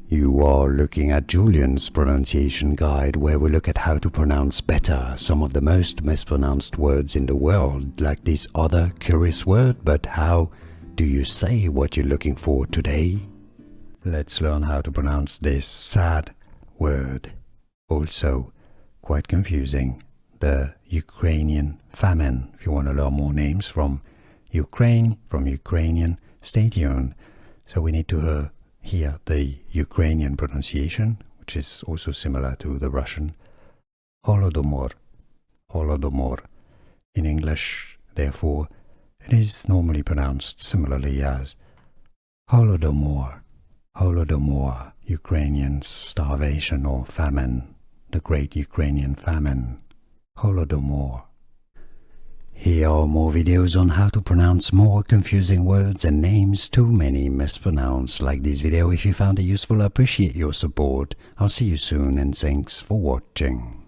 You are looking at Julian's pronunciation guide, where we look at how to pronounce better some of the most mispronounced words in the world, like this other curious word. But how do you say what you're looking for today? Let's learn how to pronounce this sad word. Also quite confusing, the Ukrainian famine. If you want to learn more names from Ukraine, from Ukrainian, stay tuned. So we need to hear the Ukrainian pronunciation, which is also similar to the Russian. Holodomor, Holodomor. In English, therefore, it is normally pronounced similarly as Holodomor, Holodomor, Ukrainian starvation or famine, the Great Ukrainian Famine, Holodomor. Here are more videos on how to pronounce more confusing words and names too many mispronounced. Like this video if you found it useful. I appreciate your support. I'll see you soon and thanks for watching.